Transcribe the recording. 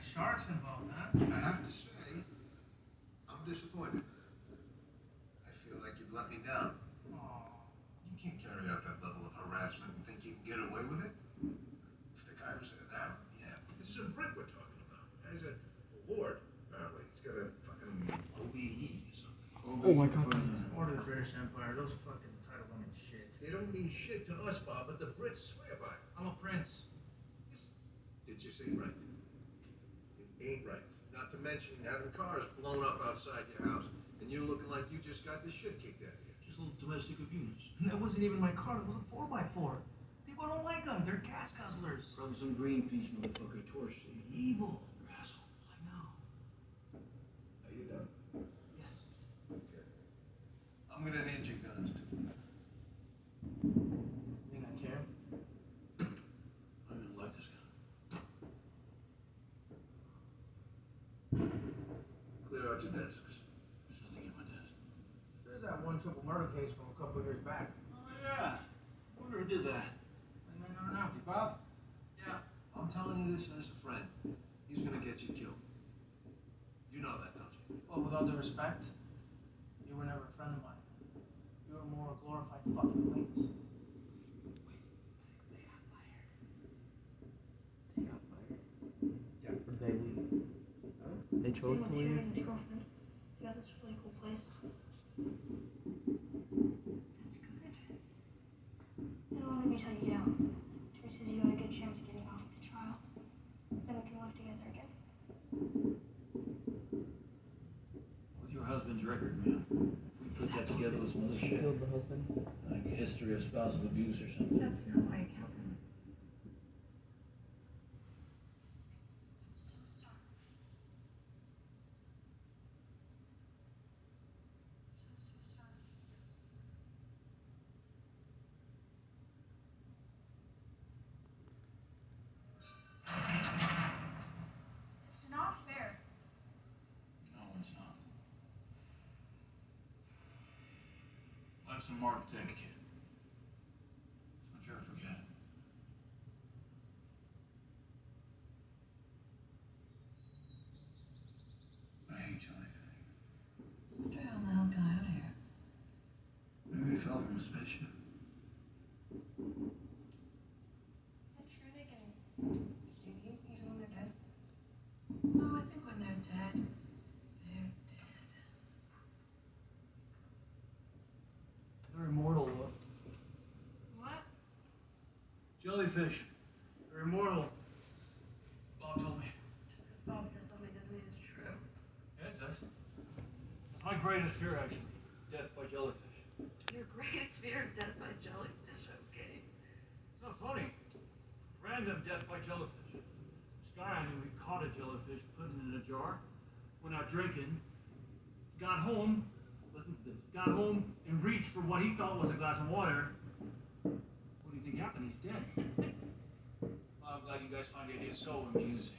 sharks involved, huh? I have to say, I'm disappointed. I feel like you've let me down. Aww. You can't carry out that level of harassment and think you can get away with it. If the guy was in an arrow, yeah. This is a Brit we're talking about. The guy's a lord, apparently. He's got a fucking OBE or something. Oh my god. Order of the British Empire. Those fucking title don't mean shit. They don't mean shit to us, Bob, but the Brits swear by it. I'm a prince. It just ain't right. It ain't right. Not to mention having cars blown up outside your house, and you looking like you just got the shit kicked out of you. Just a little domestic abuse. That wasn't even my car. It was a 4x4. People don't like them. They're gas guzzlers. Probably some Greenpeace motherfucker torched you. Evil. They're assholes. I know. Are you done? Yes. Okay. I'm gonna need your guns. Think I care? I don't like this guy. Clear out your desks. There's nothing in my desk. There's that one triple murder case from a couple of years back. Oh, yeah. I wonder who did that. I may not know. Bob? Yeah, I'm telling you this as a friend. He's gonna get you killed. You know that, don't you? Well, with all due respect, you were never a friend of mine. You were more a glorified fucking witness. They got fired. They got fired? Yeah, or they leave. Huh? They chose to leave. And his girlfriend. They got this really cool place. That's good. They won't let me tell you now. Terry says you got a good chance of getting off the trial. Then we can live together again. With your husband's record, man. If we put that together with some other She shit, killed the husband. like a history of spousal abuse or something. That's not why I killed him. I'm so sorry. So sorry. It's not fair. No, it's not. Life's a mark, take it. Don't you ever forget it. I hate jellyfish. Wonder how the hell got out of here. Maybe we fell from a spaceship. Is it true they can steal you even when they're dead? No, I think when they're dead, they're dead. They're immortal, though. What? Jellyfish. They're immortal. Bob told me. Just because Bob says something doesn't mean it's true. Yeah, it does. It's my greatest fear, actually. Death by jellyfish. Your greatest fear is death by jellyfish, okay? It's not funny. Random death by jellyfish. This guy I knew, he caught a jellyfish, put it in a jar, went out drinking, got home, listen to this, got home and reached for what he thought was a glass of water. What do you think happened? He's dead. Well, I'm glad you guys find the idea so amusing.